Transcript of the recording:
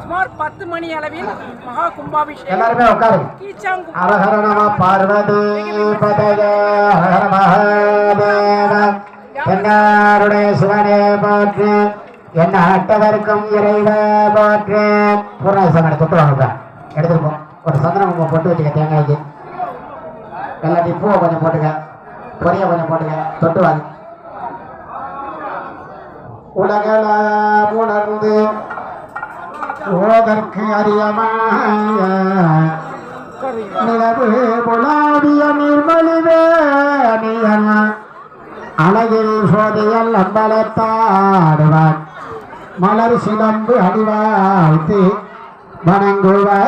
சுமார் 10 மணி அளவில் மகா கும்பாபிஷேகம். எல்லாருமே உட்காருங்க. ஹரஹர நம பார்வதி பதயே ஹர மகாதேவ. என்னாருடைய சிவனே போற்று, என்ன அட்டவர்க்கும் இறைவ போற்று. பூர்ணாசம் தொட்டு வாங்க, எடுத்துட்டு போ. ஒரு சந்தன குங்குமம் போட்டு வச்சுக்க, தேங்காய்க்கு எல்லாத்தையும் பூவை கொஞ்சம் போட்டுக்க, பொரிய கொஞ்சம் போட்டுக்க, தொட்டு வாங்க. உலகெல்லாம் உணர்ந்து ஓதற்கு அறியமாய நிலவு புலாவிய நிர்மலிவே அணியன் அழகில் சோதியல் அம்பலத்தாடுவான் மலர் சிலம்பு அடிவாய்த்து வணங்குவார்.